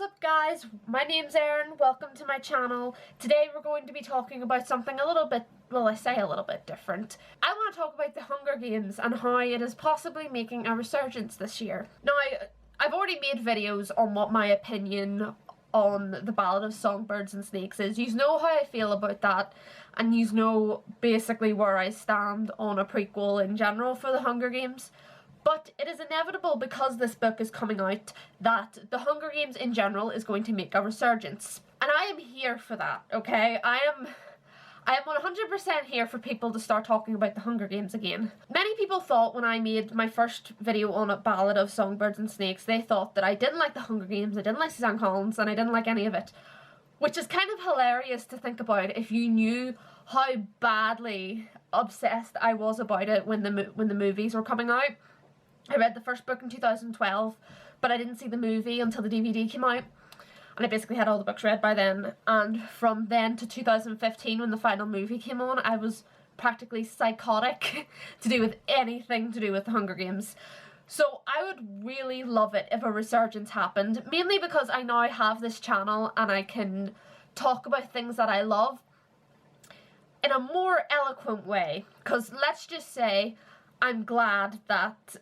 up guys, my name's Erin, welcome to my channel. Today we're going to be talking about something a little bit, well I say a little bit different. I want to talk about the Hunger Games and how it is possibly making a resurgence this year. Now I've already made videos on what my opinion on the Ballad of Songbirds and Snakes is. You know how I feel about that, and you know basically where I stand on a prequel in general for the Hunger Games. But it is inevitable, because this book is coming out, that the Hunger Games in general is going to make a resurgence. And I am here for that, okay? I am 100% here for people to start talking about the Hunger Games again. Many people thought when I made my first video on a Ballad of Songbirds and Snakes, they thought that I didn't like the Hunger Games, I didn't like Suzanne Collins, and I didn't like any of it. Which is kind of hilarious to think about if you knew how badly obsessed I was about it when the movies were coming out. I read the first book in 2012, but I didn't see the movie until the DVD came out, and I basically had all the books read by then. And from then to 2015, when the final movie came on, I was practically psychotic to do with anything to do with the Hunger Games. So I would really love it if a resurgence happened, mainly because I now have this channel and I can talk about things that I love in a more eloquent way. Because let's just say I'm glad that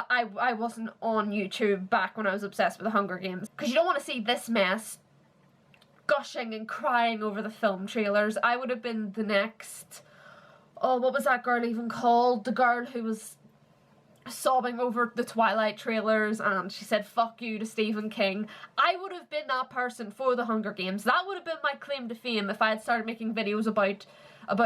I wasn't on YouTube back when I was obsessed with the Hunger Games. Because you don't want to see this mess gushing and crying over the film trailers. I would have been the next... Oh, what was that girl even called? The girl who was sobbing over the Twilight trailers and she said fuck you to Stephen King. I would have been that person for the Hunger Games. That would have been my claim to fame if I had started making videos about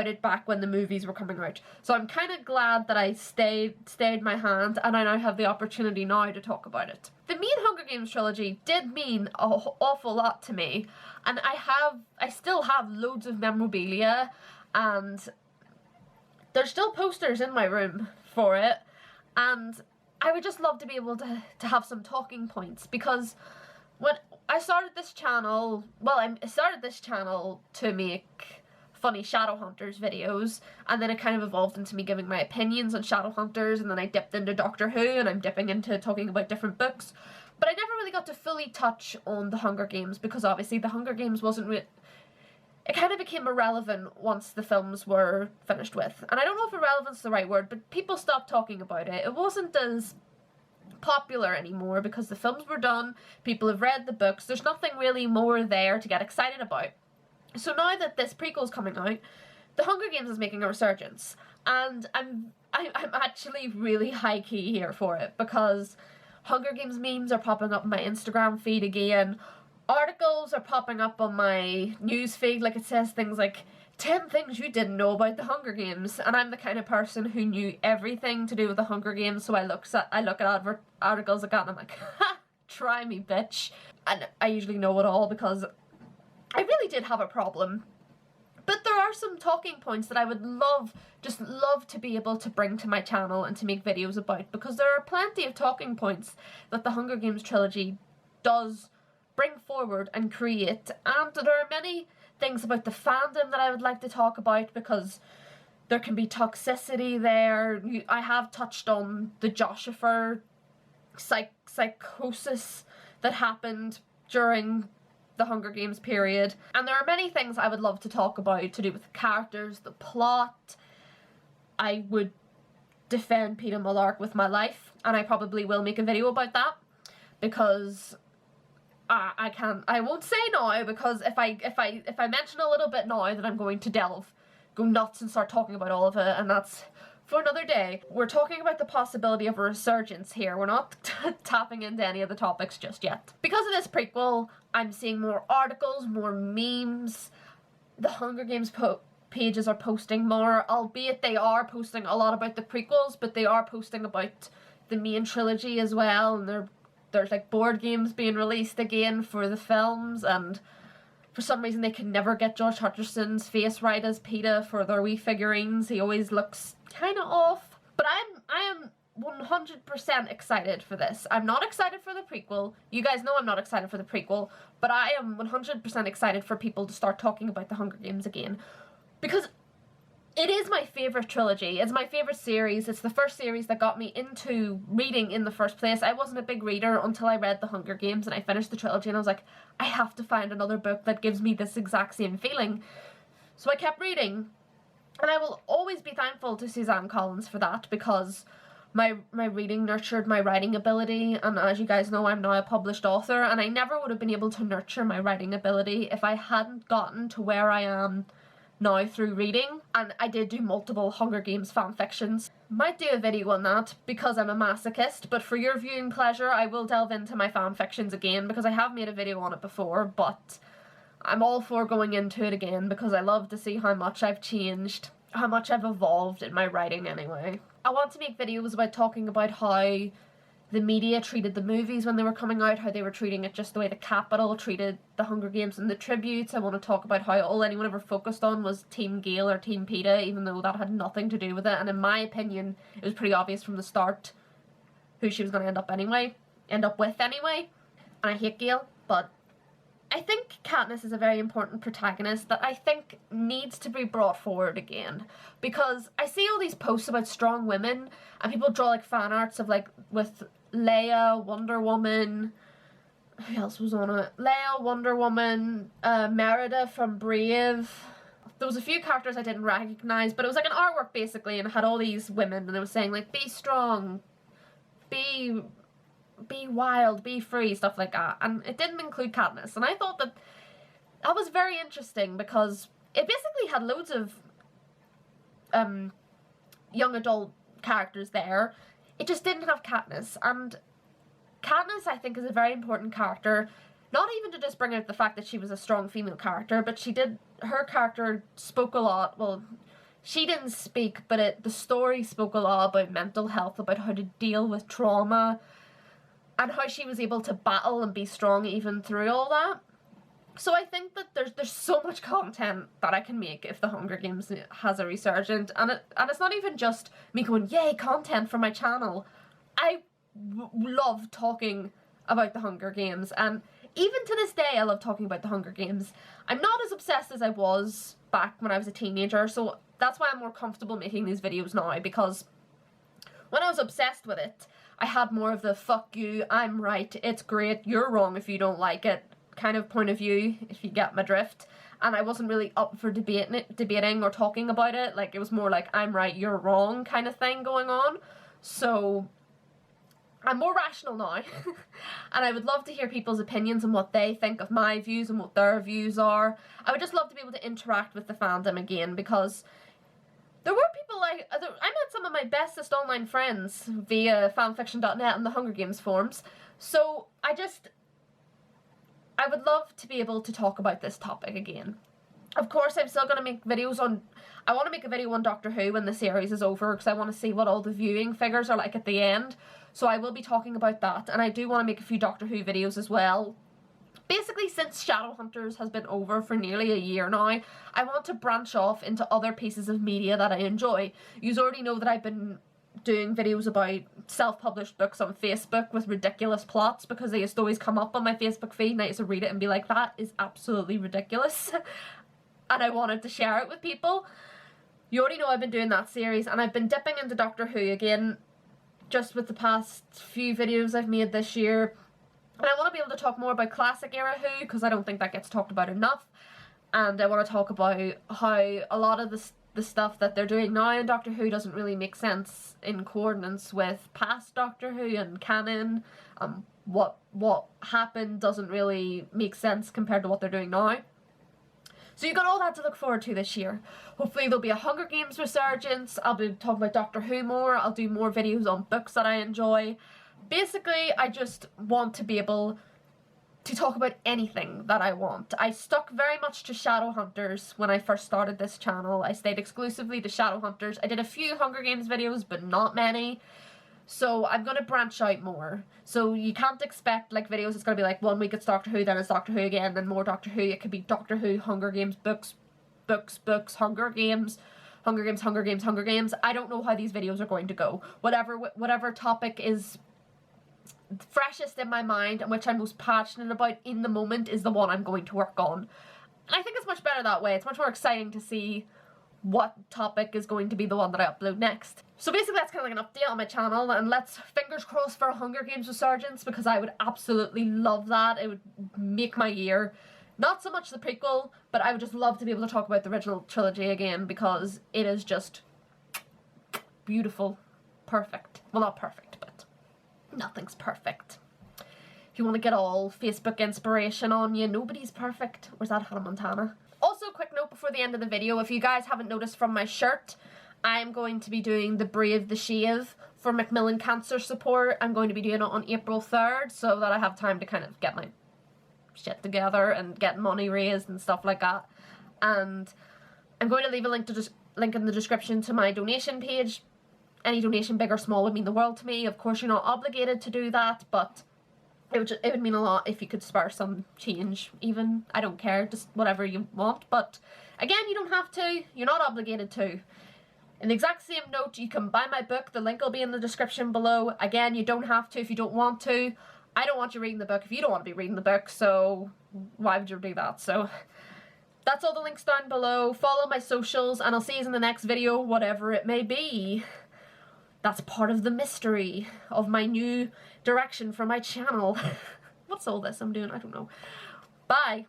it back when the movies were coming out. So I'm kind of glad that I stayed my hand, and I now have the opportunity now to talk about it. The main Hunger Games trilogy did mean an awful lot to me, and I still have loads of memorabilia, and there's still posters in my room for it, and I would just love to be able to have some talking points, because when I started this channel, well, I started this channel to make funny Shadowhunters videos, and then it kind of evolved into me giving my opinions on Shadowhunters, and then I dipped into Doctor Who, and I'm dipping into talking about different books. But I never really got to fully touch on the Hunger Games, because obviously the Hunger Games wasn't it kind of became irrelevant once the films were finished with. And I don't know if irrelevant's the right word, but people stopped talking about it. It wasn't as popular anymore because the films were done, people have read the books, there's nothing really more there to get excited about. So now that this prequel's coming out, the Hunger Games is making a resurgence, and I'm actually really high-key here for it, because Hunger Games memes are popping up on my Instagram feed again, articles are popping up on my news feed, like it says things like 10 things you didn't know about the Hunger Games, and I'm the kind of person who knew everything to do with the Hunger Games, so I look at articles like that and I'm like, ha, try me bitch. And I usually know it all because I really did have a problem. But there are some talking points that I would just love to be able to bring to my channel and to make videos about, because there are plenty of talking points that the Hunger Games trilogy does bring forward and create, and there are many things about the fandom that I would like to talk about, because there can be toxicity there. I have touched on the Joshua psychosis that happened during the Hunger Games period, and there are many things I would love to talk about to do with the characters, the plot. I would defend Peeta Mellark with my life, and I probably will make a video about that, because I won't say now, because if I mention a little bit now, then I'm going to go nuts and start talking about all of it, and that's for another day. We're talking about the possibility of a resurgence here. We're not tapping into any of the topics just yet. Because of this prequel, I'm seeing more articles, more memes. The Hunger Games pages are posting more, albeit they are posting a lot about the prequels, but they are posting about the main trilogy as well, and there's like board games being released again for the films, and for some reason they can never get George Hutcherson's face right as Peeta for their wee figurines. He always looks kind of off. But I am 100% excited for this. I'm not excited for the prequel. You guys know I'm not excited for the prequel, but I am 100% excited for people to start talking about the Hunger Games again. Because It is my favourite trilogy. It's my favourite series. It's the first series that got me into reading in the first place. I wasn't a big reader until I read The Hunger Games and I finished the trilogy and I was like, I have to find another book that gives me this exact same feeling. So I kept reading, and I will always be thankful to Suzanne Collins for that, because my reading nurtured my writing ability, and as you guys know, I'm now a published author, and I never would have been able to nurture my writing ability if I hadn't gotten to where I am now through reading. And I did do multiple Hunger Games fan fictions. Might do a video on that because I'm a masochist, but for your viewing pleasure I will delve into my fan fictions again, because I have made a video on it before, but I'm all for going into it again because I love to see how much I've changed, how much I've evolved in my writing anyway. I want to make videos about talking about how the media treated the movies when they were coming out, how they were treating it just the way the Capitol treated the Hunger Games and the tributes. I want to talk about how all anyone ever focused on was Team Gale or Team Peeta, even though that had nothing to do with it, and in my opinion it was pretty obvious from the start who she was going to end up with anyway. And I hate Gale, but I think Katniss is a very important protagonist that I think needs to be brought forward again, because I see all these posts about strong women and people draw like fan arts of like with Leia, Wonder Woman, who else was on it? Leia, Wonder Woman, Merida from Brave. There was a few characters I didn't recognise, but it was like an artwork basically, and it had all these women and it was saying like be strong, be wild, be free, stuff like that, and it didn't include Katniss, and I thought that was very interesting because it basically had loads of young adult characters there. It just didn't have Katniss, and Katniss I think is a very important character, not even to just bring out the fact that she was a strong female character, but her character spoke a lot. Well, she didn't speak, but the story spoke a lot about mental health, about how to deal with trauma, and how she was able to battle and be strong even through all that. So I think that there's so much content that I can make if the Hunger Games has a resurgence, and it's not even just me going, yay, content for my channel. I love talking about the Hunger Games, and even to this day I love talking about the Hunger Games. I'm not as obsessed as I was back when I was a teenager, so that's why I'm more comfortable making these videos now, because when I was obsessed with it, I had more of the fuck you, I'm right, it's great, you're wrong if you don't like it kind of point of view, if you get my drift. And I wasn't really up for debating or talking about it. Like, it was more like I'm right, you're wrong kind of thing going on. So I'm more rational now. And I would love to hear people's opinions and what they think of my views and what their views are. I would just love to be able to interact with the fandom again, because there were people like, I met some of my bestest online friends via fanfiction.net and the Hunger Games forums. So I would love to be able to talk about this topic again. Of course, I'm still going to make videos on, I want to make a video on Doctor Who when the series is over, because I want to see what all the viewing figures are like at the end. So I will be talking about that, and I do want to make a few Doctor Who videos as well. Basically, since Shadowhunters has been over for nearly a year now, I want to branch off into other pieces of media that I enjoy. You already know that I've been doing videos about self-published books on Facebook with ridiculous plots, because they used to always come up on my Facebook feed and I used to read it and be like, that is absolutely ridiculous. And I wanted to share it with people. You already know I've been doing that series, and I've been dipping into Doctor Who again just with the past few videos I've made this year. And I want to be able to talk more about classic era Who, because I don't think that gets talked about enough. And I want to talk about how a lot of the stuff that they're doing now in Doctor Who doesn't really make sense in coordinates with past Doctor Who and canon. What happened doesn't really make sense compared to what they're doing now. So you've got all that to look forward to this year. Hopefully there'll be a Hunger Games resurgence. I'll be talking about Doctor Who more. I'll do more videos on books that I enjoy. Basically, I just want to be able to talk about anything that I want. I stuck very much to Shadowhunters when I first started this channel. I stayed exclusively to Shadowhunters. I did a few Hunger Games videos, but not many. So I'm going to branch out more. So you can't expect like videos, it's going to be like 1 week it's Doctor Who, then it's Doctor Who again, then more Doctor Who. It could be Doctor Who, Hunger Games, books, Hunger Games, Hunger Games, Hunger Games, Hunger Games. I don't know how these videos are going to go. Whatever topic is freshest in my mind and which I'm most passionate about in the moment is the one I'm going to work on. And I think it's much better that way. It's much more exciting to see what topic is going to be the one that I upload next. So basically that's kind of like an update on my channel, and let's fingers crossed for a Hunger Games Resurgence, because I would absolutely love that. It would make my year. Not so much the prequel, but I would just love to be able to talk about the original trilogy again, because it is just beautiful. Perfect. Well, not perfect, but nothing's perfect. If you want to get all Facebook inspiration on you, nobody's perfect. Or is that Hannah Montana? Also, quick note before the end of the video, if you guys haven't noticed from my shirt, I'm going to be doing the Brave the Shave for Macmillan Cancer Support. I'm going to be doing it on April 3rd, so that I have time to kind of get my shit together and get money raised and stuff like that. And I'm going to leave a link in the description to my donation page. Any donation, big or small, would mean the world to me. Of course, you're not obligated to do that, but it would mean a lot if you could spare some change, even. I don't care, just whatever you want. But again, you don't have to. You're not obligated to. In the exact same note, you can buy my book. The link will be in the description below. Again, you don't have to if you don't want to. I don't want you reading the book if you don't want to be reading the book, so why would you do that? So that's all the links down below. Follow my socials, and I'll see you in the next video, whatever it may be. That's part of the mystery of my new direction for my channel. What's all this I'm doing? I don't know. Bye.